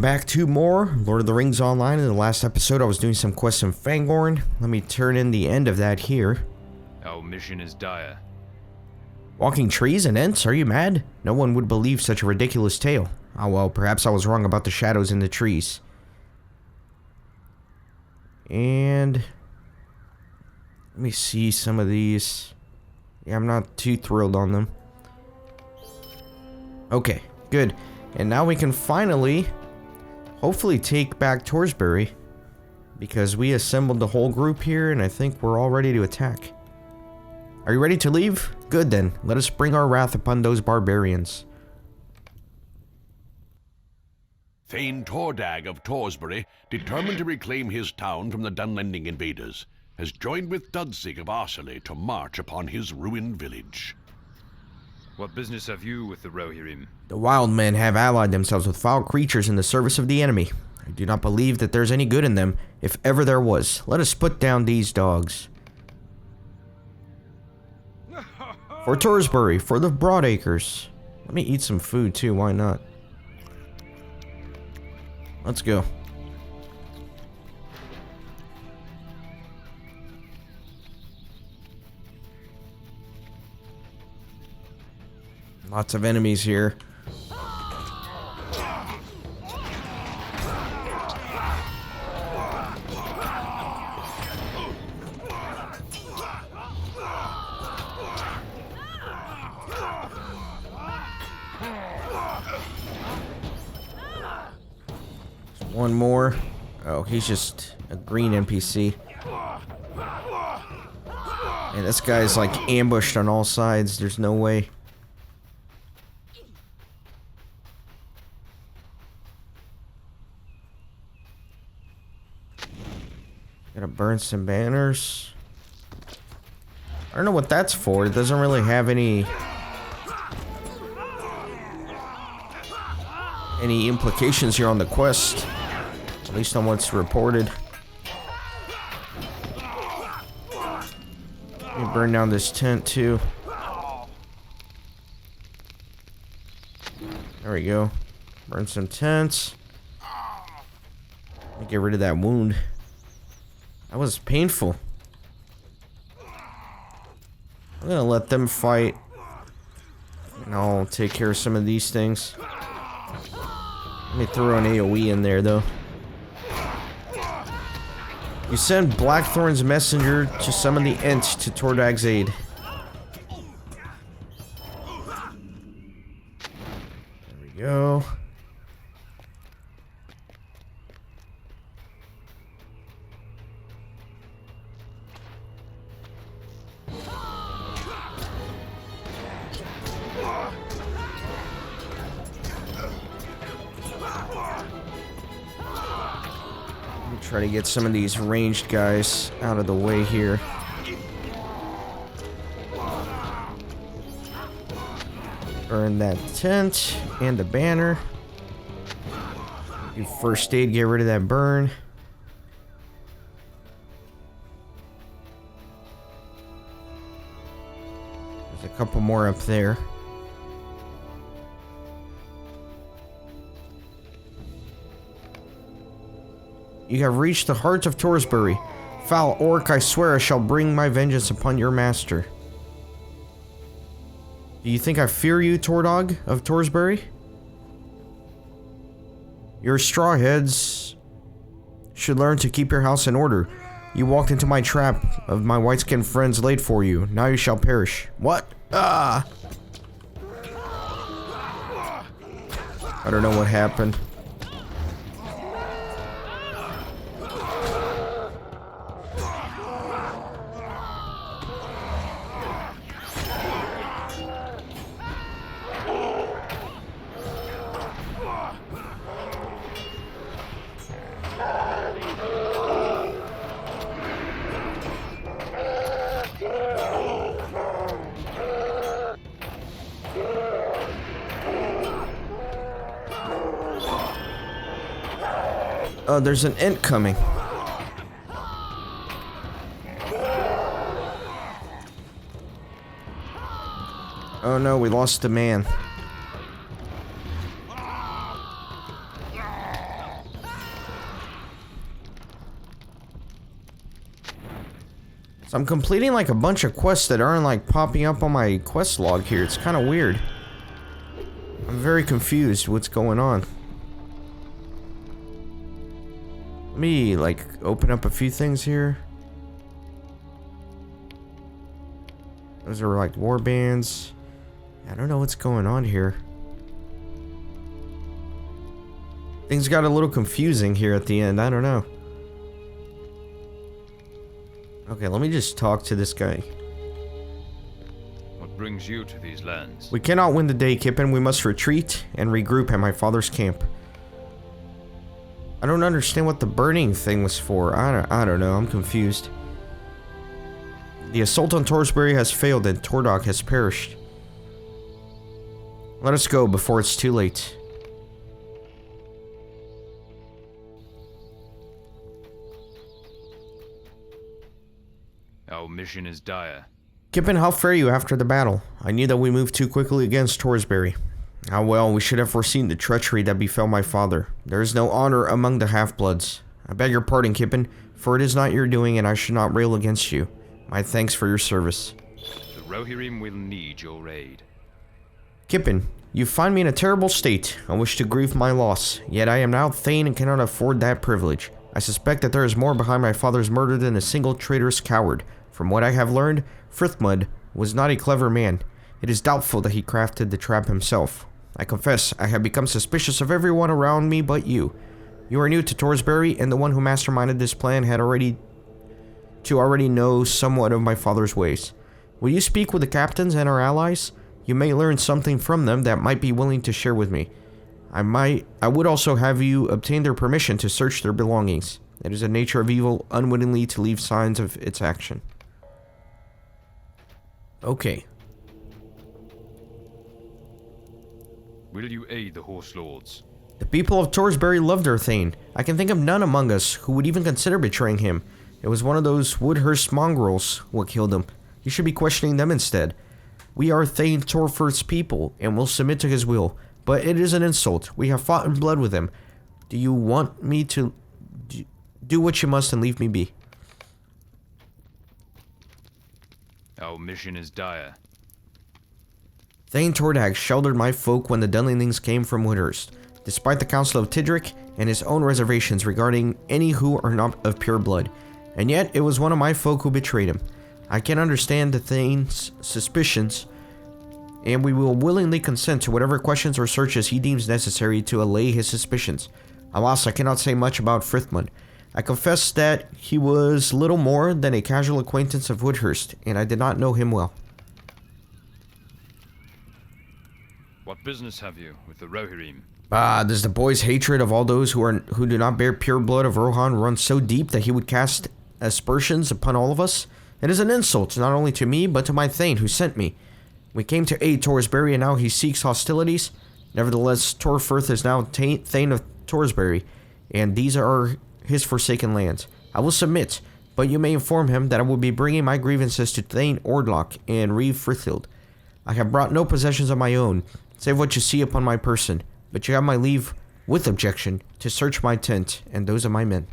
back to more Lord of the Rings Online. In the last episode, I was doing some quests in Fangorn. Let me turn in the end of that here. Our mission is dire. Walking trees and Ents? Are you mad? No one would believe such a ridiculous tale. Oh well, perhaps I was wrong about the shadows in the trees. And let me see some of these. Yeah, I'm not too thrilled on them. Okay, good. And now we can finally, hopefully, take back Torsbury, because we assembled the whole group here, and I think we're all ready to attack. Are you ready to leave? Good then. Let us bring our wrath upon those barbarians. Thane Tordag of Torsbury, determined to reclaim his town from the Dunlending invaders, has joined with Dudsig of Arcelay to march upon his ruined village. What business have you with the Rohirrim? The wild men have allied themselves with foul creatures in the service of the enemy. I do not believe that there's any good in them, if ever there was. Let us put down these dogs. For Torsbury, for the Broadacres. Let me eat some food too, why not? Let's go. Lots of enemies here. One more. Oh, he's just a green NPC. And this guy's like ambushed on all sides. There's no way. Gotta burn some banners. I don't know what that's for. It doesn't really have any implications here on the quest. At least on what's reported. Let me burn down this tent too. There we go. Burn some tents. Let me get rid of that wound. That was painful. I'm gonna let them fight. And I'll take care of some of these things. Let me throw an AoE in there though. You send Blackthorn's messenger to summon the Ent to Tordag's aid. There we go. Try to get some of these ranged guys out of the way here. Burn that tent and the banner. Do first aid, get rid of that burn. There's a couple more up there. You have reached the heart of Torsbury. Foul orc, I swear I shall bring my vengeance upon your master. Do you think I fear you, Tordog of Torsbury? Your strawheads should learn to keep your house in order. You walked into my trap of my white-skinned friends laid for you. Now you shall perish. What? Ah! I don't know what happened. Oh, there's an Ent coming. Oh no, we lost a man. So I'm completing like a bunch of quests that aren't like popping up on my quest log here. It's kind of weird. I'm very confused what's going on. Let me like open up a few things here. Those are like war bands. I don't know what's going on here. Things got a little confusing here at the end. I don't know. Okay, let me just talk to this guy. What brings you to these lands? We cannot win the day, Kippen. We must retreat and regroup at my father's camp. I don't understand what the burning thing was for. I don't know. I'm confused. The assault on Torsbury has failed and Tordog has perished. Let us go before it's too late. Our mission is dire. Kippen, how fare you after the battle? I knew that we moved too quickly against Torsbury. How well, we should have foreseen the treachery that befell my father. There is no honor among the half-bloods. I beg your pardon, Kippen, for it is not your doing and I should not rail against you. My thanks for your service. The Rohirrim will need your aid. Kippen, you find me in a terrible state. I wish to grieve my loss, yet I am now Thane and cannot afford that privilege. I suspect that there is more behind my father's murder than a single traitorous coward. From what I have learned, Frithmud was not a clever man. It is doubtful that he crafted the trap himself. I confess, I have become suspicious of everyone around me but you. You are new to Torsbury, and the one who masterminded this plan had already know somewhat of my father's ways. Will you speak with the captains and our allies? You may learn something from them that might be willing to share with me. I would also have you obtain their permission to search their belongings. It is the nature of evil unwittingly to leave signs of its action. Okay. Will you aid the Horse Lords? The people of Torsbury love their Thane. I can think of none among us who would even consider betraying him. It was one of those Woodhurst mongrels what killed him. You should be questioning them instead. We are Thane Torfurth's people, and will submit to his will. But it is an insult. We have fought in blood with him. Do you want me to do what you must and leave me be? Our mission is dire. Thane Tordag sheltered my folk when the Dunlendings came from Woodhurst, despite the Council of Tidrick and his own reservations regarding any who are not of pure blood. And yet, it was one of my folk who betrayed him. I can understand the Thane's suspicions, and we will willingly consent to whatever questions or searches he deems necessary to allay his suspicions. Alas, I cannot say much about Frithmud. I confess that he was little more than a casual acquaintance of Woodhurst, and I did not know him well. What business have you with the Rohirrim? Does the boy's hatred of all those who do not bear pure blood of Rohan run so deep that he would cast aspersions upon all of us? It is an insult, not only to me, but to my Thane who sent me. We came to aid Torsbury, and now he seeks hostilities. Nevertheless, Torfirth is now Thane of Torsbury, and these are his forsaken lands. I will submit, but you may inform him that I will be bringing my grievances to Thane Ordlock and Reeve Frithhild. I have brought no possessions of my own, save what you see upon my person, but you have my leave, with objection, to search my tent and those of my men.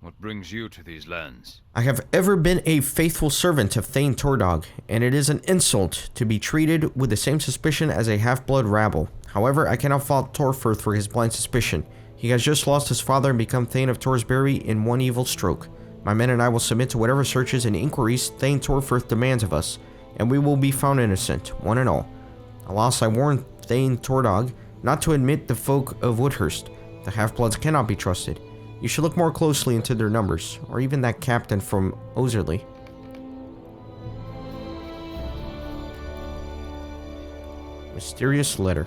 What brings you to these lands? I have ever been a faithful servant of Thane Tordog, and it is an insult to be treated with the same suspicion as a half-blood rabble. However, I cannot fault Torfirth for his blind suspicion. He has just lost his father and become Thane of Torsbury in one evil stroke. My men and I will submit to whatever searches and inquiries Thane Torfirth demands of us, and we will be found innocent, one and all. Alas, I warn Thane Tordog not to admit the folk of Woodhurst. The half-bloods cannot be trusted. You should look more closely into their numbers, or even that captain from Oserley. Mysterious letter.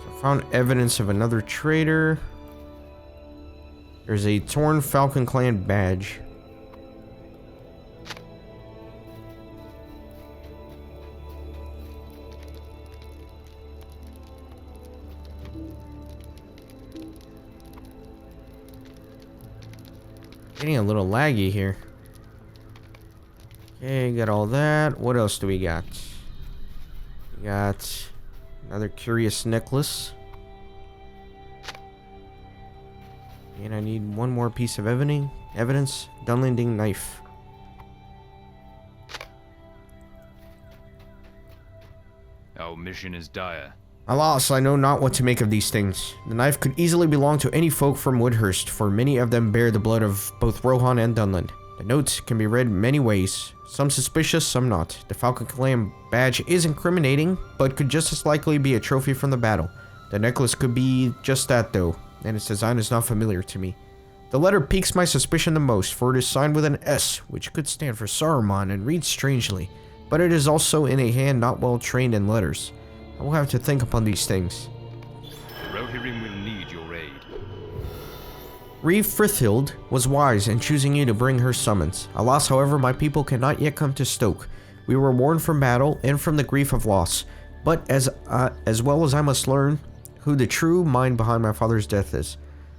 So I found evidence of another traitor. There's a torn Falcon Clan badge. Getting a little laggy here. Okay, got all that. What else do we got? We Got another curious necklace. And I need one more piece of evidence. Dunlending knife. Our mission is dire. Alas, I know not what to make of these things. The knife could easily belong to any folk from Woodhurst, for many of them bear the blood of both Rohan and Dunland. The notes can be read many ways, some suspicious, some not. The Falcon Clan badge is incriminating, but could just as likely be a trophy from the battle. The necklace could be just that though, and its design is not familiar to me. The letter piques my suspicion the most, for it is signed with an S, which could stand for Saruman and reads strangely, but it is also in a hand not well trained in letters. I will have to think upon these things. The Rohirrim will need your aid. Reeve Frithhild was wise in choosing you to bring her summons. Alas, however, my people cannot yet come to Stoke. We were warned from battle and from the grief of loss, but as well as I must learn who the true mind behind my father's death is.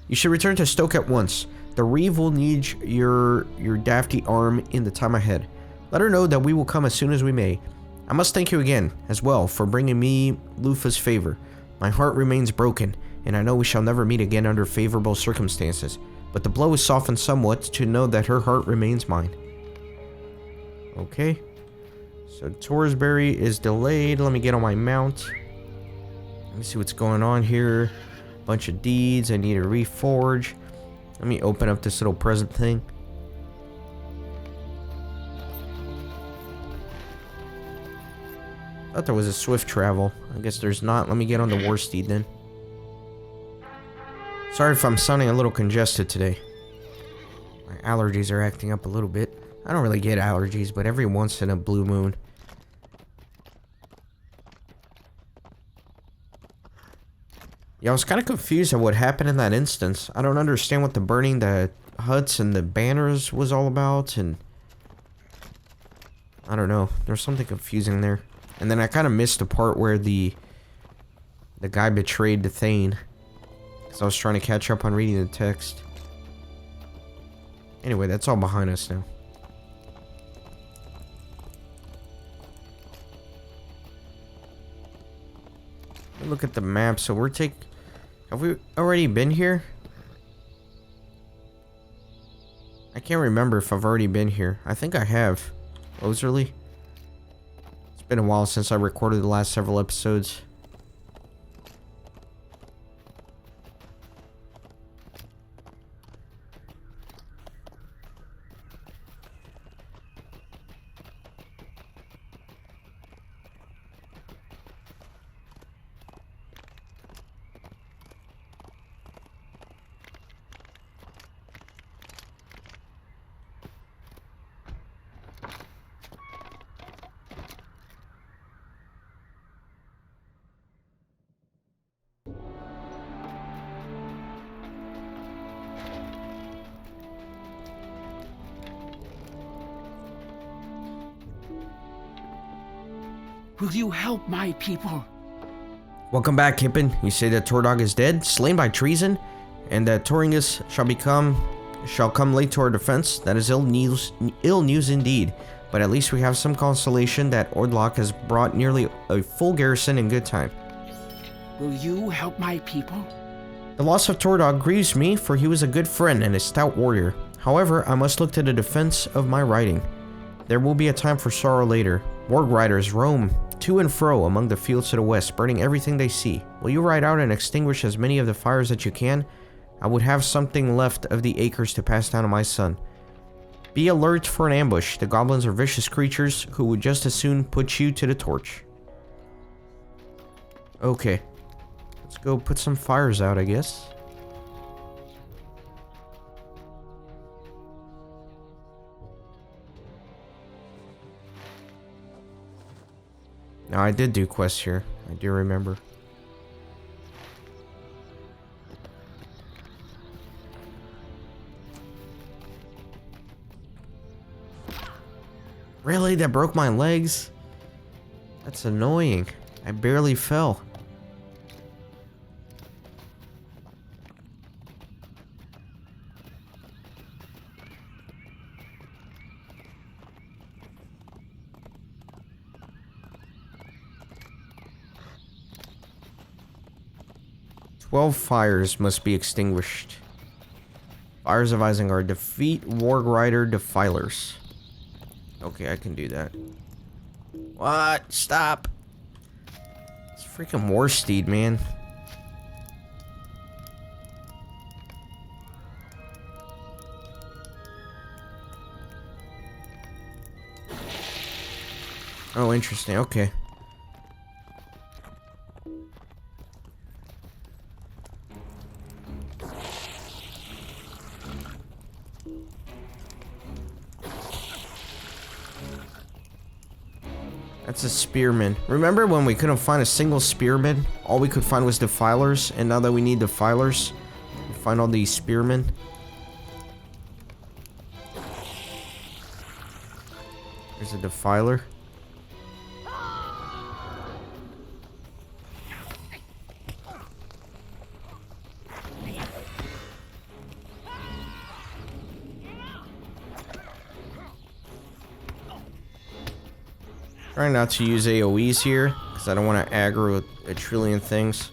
You should return to Stoke at once. The Reeve will need your dafty arm in the time ahead. Let her know that we will come as soon as we may. I must thank you again, as well, for bringing me Lufa's favor. My heart remains broken, and I know we shall never meet again under favorable circumstances, but the blow is softened somewhat to know that her heart remains mine. Okay. So Torsbury is delayed. Let me get on my mount. Let me see what's going on here. Bunch of deeds. I need to reforge. Let me open up this little present thing. Thought there was a swift travel. I guess there's not. Let me get on the war steed then. Sorry if I'm sounding a little congested today. My allergies are acting up a little bit. I don't really get allergies, but every once in a blue moon. Yeah, I was kind of confused at what happened in that instance. I don't understand what the burning the huts and the banners was all about, and I don't know. There's something confusing there. And then I kind of missed the part where the guy betrayed the Thane. Because I was trying to catch up on reading the text. Anyway, that's all behind us now. Look at the map. So we're have we already been here? I can't remember if I've already been here. I think I have. Oserley. It's been a while since I recorded the last several episodes. Will you help my people? Welcome back, Kippen. You say that Tordog is dead, slain by treason, and that Toringus shall come late to our defense. That is ill news indeed. But at least we have some consolation that Ordlock has brought nearly a full garrison in good time. Will you help my people? The loss of Tordog grieves me, for he was a good friend and a stout warrior. However, I must look to the defense of my riding. There will be a time for sorrow later. Warg riders roam to and fro among the fields to the west, burning everything they see. Will you ride out and extinguish as many of the fires that you can? I would have something left of the acres to pass down to my son. Be alert for an ambush. The goblins are vicious creatures who would just as soon put you to the torch. Okay. Let's go put some fires out, I guess. Now, I did do quests here. I do remember. Really? That broke my legs? That's annoying. I barely fell. 12 fires must be extinguished. Fires of Isengard. Defeat Warg Rider Defilers. Okay, I can do that. What? Stop. It's freaking Warsteed, man. Oh, interesting. Okay. That's a spearman. Remember when we couldn't find a single spearman? All we could find was defilers, and now that we need defilers, we find all these spearmen. There's a defiler. Trying not to use AoEs here, because I don't want to aggro a trillion things.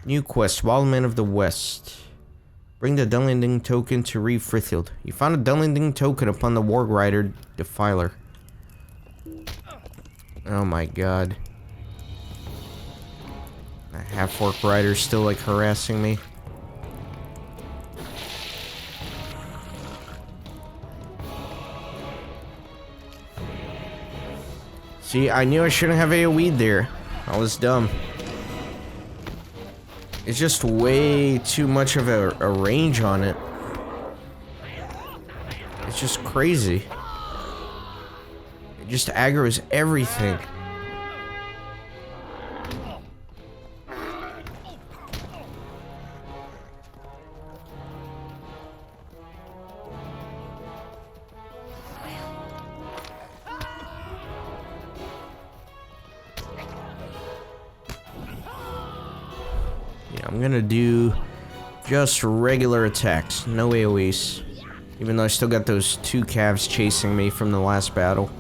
New quest, Wildman of the West. Bring the Dunlending token to Reeve Frithfield. You found a Dunlending token upon the Warg Rider Defiler. Oh my god. A half-orc rider's still like harassing me. See, I knew I shouldn't have AoE'd there. I was dumb. It's just way too much of a range on it. It's just crazy. It just aggroes everything. I'm gonna do just regular attacks, no AoEs. Even though I still got those two calves chasing me from the last battle.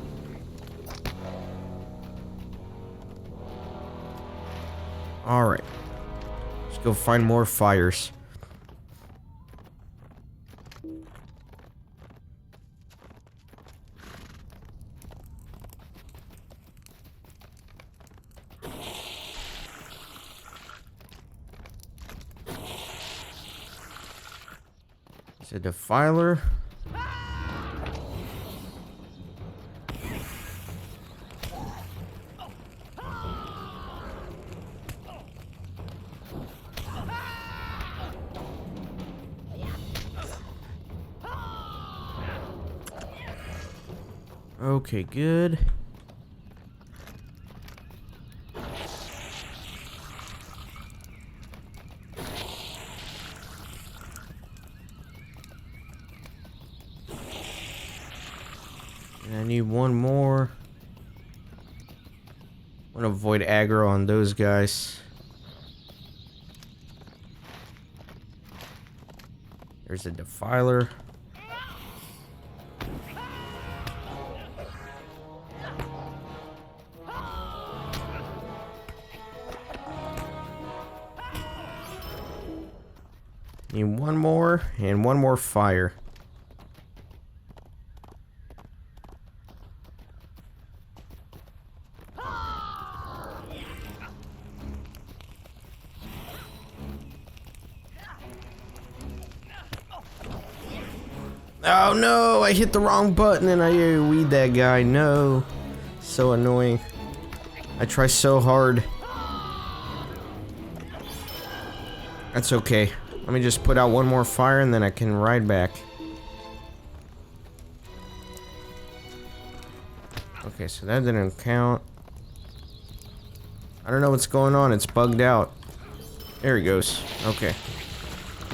Alright. Let's go find more fires. It's a defiler. Okay, good. And I need one more. I want to avoid aggro on those guys. There's a defiler. Need one more and one more fire. Oh no, I hit the wrong button and I AoE'd that guy. No. So annoying. I try so hard. That's okay. Let me just put out one more fire and then I can ride back. Okay, so that didn't count. I don't know what's going on. It's bugged out. There he goes. Okay.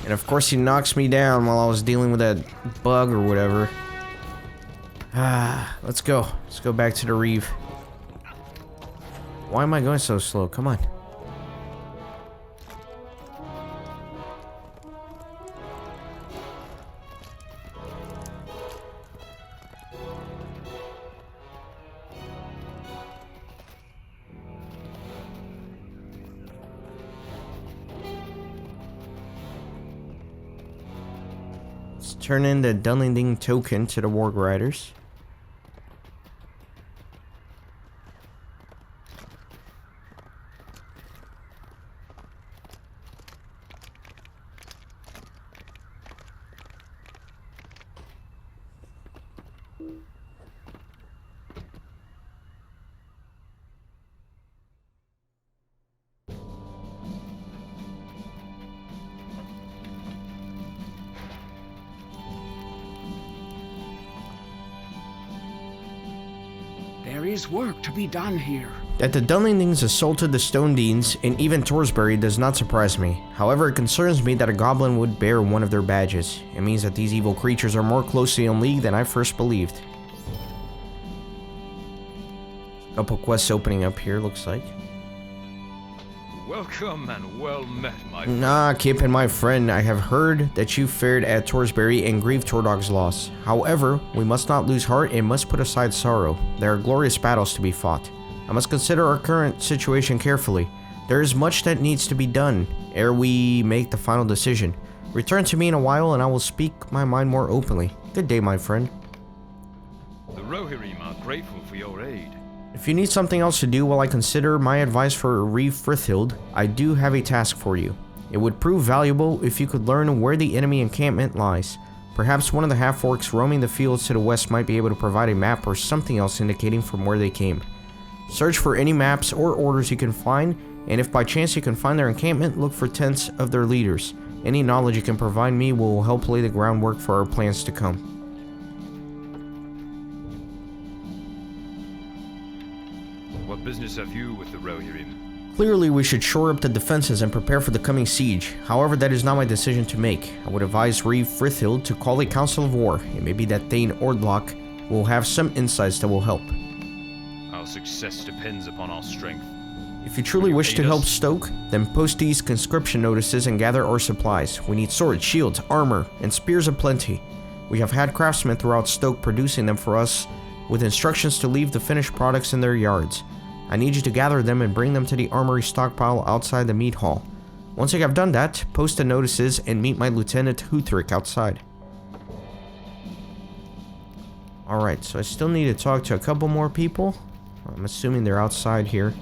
And of course he knocks me down while I was dealing with that bug or whatever. Ah, let's go. Let's go back to the Reeve. Why am I going so slow? Come on. Let's turn in the Dunlending token to the Warg Riders. There is work to be done here. That the Dunlendings assaulted the Stone Deans and even Torsbury does not surprise me. However, it concerns me that a goblin would bear one of their badges. It means that these evil creatures are more closely in league than I first believed. Couple quests opening up here, looks like. Welcome and well met, my friend. Nah, Kip and my friend, I have heard that you fared at Torsbury and grieved Tordog's loss. However, we must not lose heart and must put aside sorrow. There are glorious battles to be fought. I must consider our current situation carefully. There is much that needs to be done ere we make the final decision. Return to me in a while and I will speak my mind more openly. Good day, my friend. The Rohirrim are grateful for your aid. If you need something else to do while I consider my advice for Reeve Frithhild, I do have a task for you. It would prove valuable if you could learn where the enemy encampment lies. Perhaps one of the half-orcs roaming the fields to the west might be able to provide a map or something else indicating from where they came. Search for any maps or orders you can find, and if by chance you can find their encampment, look for tents of their leaders. Any knowledge you can provide me will help lay the groundwork for our plans to come. What business have you with the Rohirrim? Clearly, we should shore up the defenses and prepare for the coming siege. However, that is not my decision to make. I would advise Reeve Frithhild to call a council of war. It may be that Thane Ordlock will have some insights that will help. Our success depends upon our strength. If you truly wish to help Stoke, then post these conscription notices and gather our supplies. We need swords, shields, armor, and spears aplenty. We have had craftsmen throughout Stoke producing them for us, with instructions to leave the finished products in their yards. I need you to gather them and bring them to the armory stockpile outside the meat hall. Once you have done that, post the notices and meet my Lieutenant Huthric outside. Alright, so I still need to talk to a couple more people. I'm assuming they're outside here.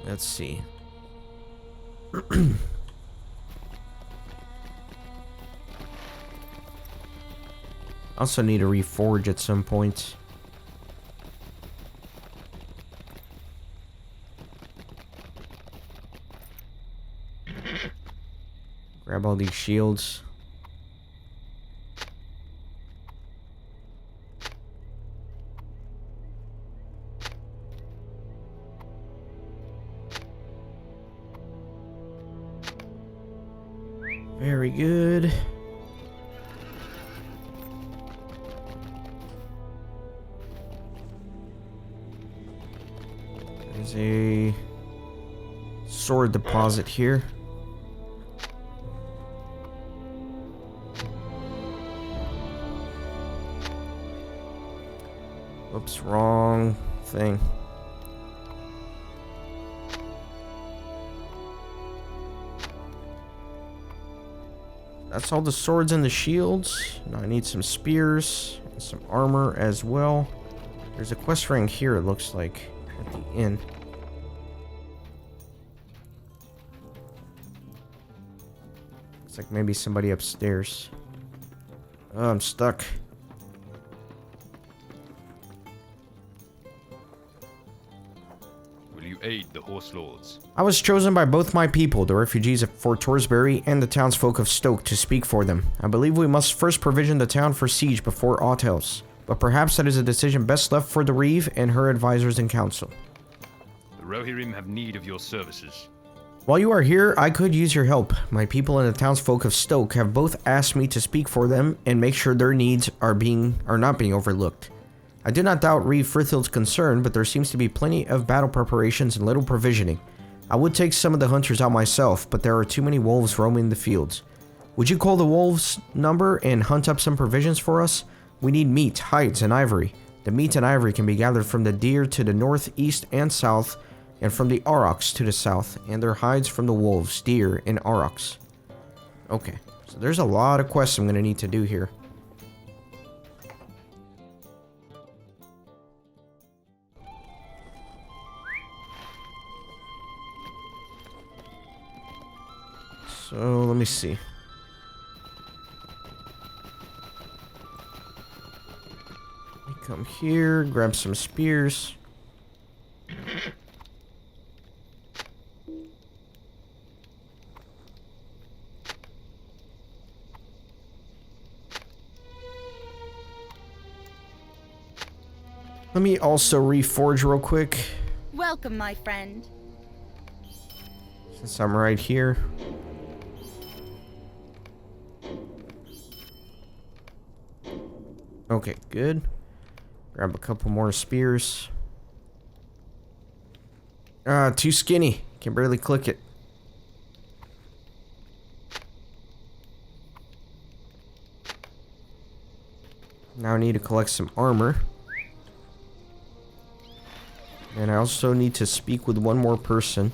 Let's see. Also need to reforge at some point. Grab all these shields. Very good. There's a sword deposit here. Oops, wrong thing. That's all the swords and the shields. Now I need some spears and some armor as well. There's a quest ring here, it looks like, at the inn. Looks like maybe somebody upstairs. Oh, I'm stuck. Will you aid the Horse Lords? I was chosen by both my people, the refugees of Fort Torsbury, and the townsfolk of Stoke, to speak for them. I believe we must first provision the town for siege before aught else, but perhaps that is a decision best left for the Reeve and her advisors in council. The Rohirrim have need of your services. While you are here, I could use your help. My people and the townsfolk of Stoke have both asked me to speak for them and make sure their needs are not being overlooked. I do not doubt Reeve Frithhild's concern, but there seems to be plenty of battle preparations and little provisioning. I would take some of the hunters out myself, but there are too many wolves roaming the fields. Would you call the wolves' number and hunt up some provisions for us? We need meat, hides, and ivory. The meat and ivory can be gathered from the deer to the north, east, and south, and from the aurochs to the south, and their hides from the wolves, deer, and aurochs. Okay, so there's a lot of quests I'm going to need to do here. So, let me see. Come here, grab some spears. Let me also reforge real quick, Welcome, my friend. since I'm right here. Okay, good. Grab a couple more spears. Too skinny. Can barely click it. Now I need to collect some armor. And I also need to speak with one more person.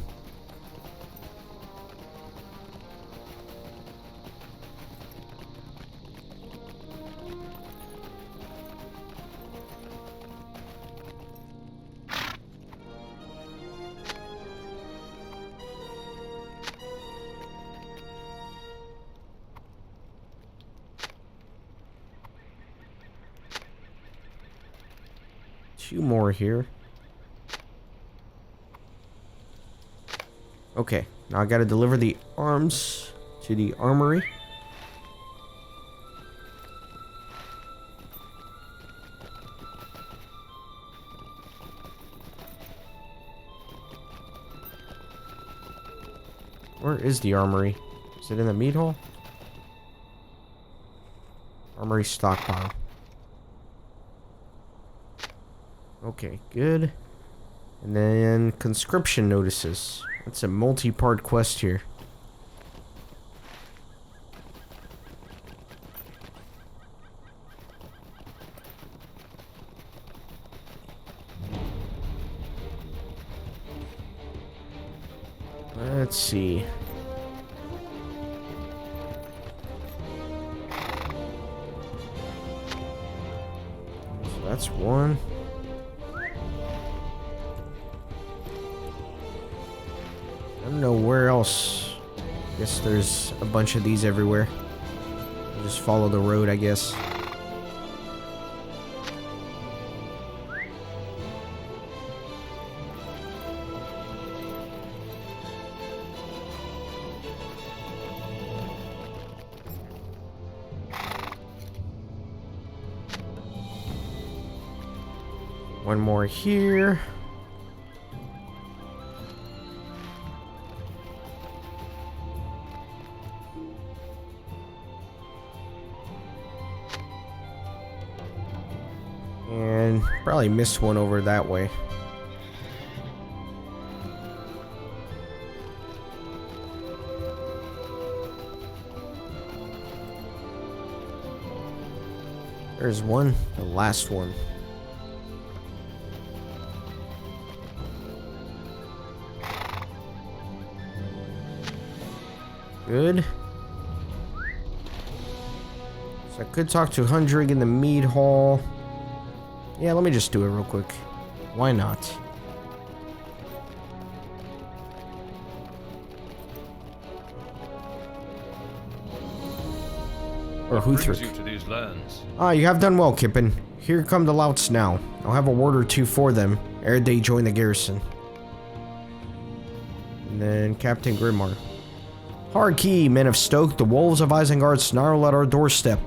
Two more here. Okay, now I gotta deliver the arms to the armory. Where is the armory? Is it in the meat hall? Armory stockpile. Okay, good. And then conscription notices. It's a multi-part quest here. Let's see. So that's one. I don't know where else. Guess there's a bunch of these everywhere. I'll just follow the road, I guess. One more here. And probably missed one over that way. There's one, the last one. Good. So I could talk to Hundrig in the mead hall. Yeah, let me just do it real quick. Why not? Or What brings Huthric. you to these lands? Ah, you have done well, Kippen. Here come the louts now. I'll have a word or two for them ere they join the garrison. And then Captain Grimmar. Hard key, men of Stoke. The wolves of Isengard snarl at our doorstep,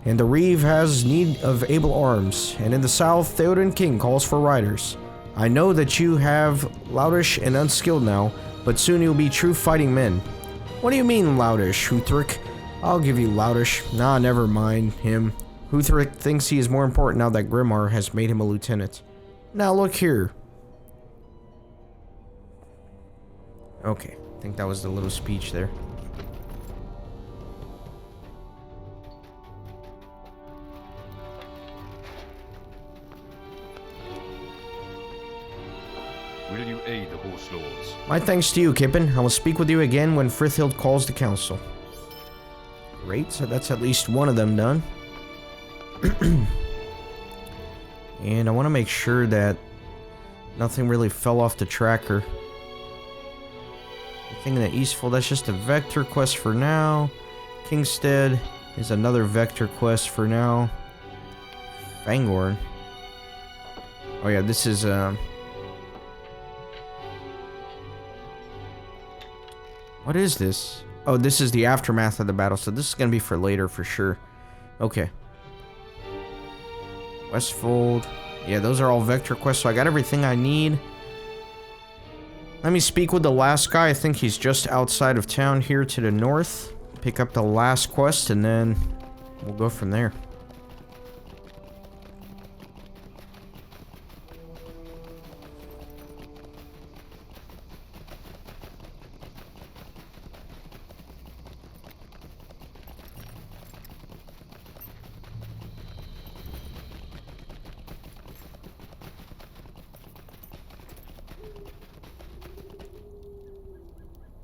and the Reeve has need of able arms. And in the south, Theoden King calls for riders. I know that you have loutish and unskilled now, but soon you'll be true fighting men. What do you mean, loutish, Huthric? I'll give you loutish. Nah, never mind him. Huthric thinks he is more important now that Grimmar has made him a lieutenant. Now look here. Okay, I think that was the little speech there. Will you aid the horse lords? My thanks to you, Kippen. I will speak with you again when Frithhild calls the council. Great, so that's at least one of them done. And I want to make sure that nothing really fell off the tracker. The thing in the Eastful, that's just a vector quest for now. Kingstead is another vector quest for now. Fangorn. Oh yeah, this is what is this? Oh, this is the aftermath of the battle, so this is gonna be for later for sure. Okay. Westfold. Yeah, those are all vector quests, so I got everything I need. Let me speak with the last guy. I think he's just outside of town here to the north. Pick up the last quest, and then we'll go from there.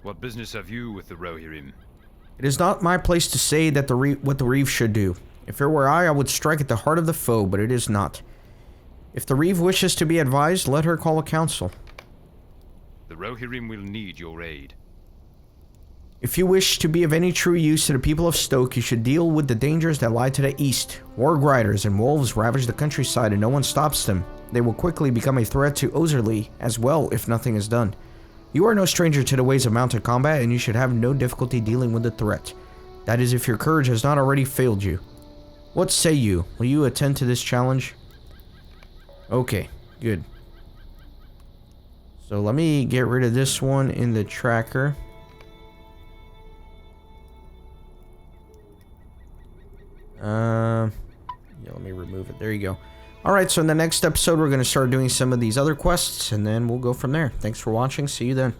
What business have you with the Rohirrim? It is not my place to say that what the Reeve should do. If it were I would strike at the heart of the foe, but it is not. If the Reeve wishes to be advised, let her call a council. The Rohirrim will need your aid. If you wish to be of any true use to the people of Stoke, you should deal with the dangers that lie to the east. Warg riders and wolves ravage the countryside and no one stops them. They will quickly become a threat to Ozerley as well if nothing is done. You are no stranger to the ways of mounted combat, and you should have no difficulty dealing with the threat. That is, if your courage has not already failed you. What say you? Will you attend to this challenge? Okay, good. So let me get rid of this one in the tracker. Yeah, let me remove it. There you go. Alright, so in the next episode, we're going to start doing some of these other quests, and then we'll go from there. Thanks for watching. See you then.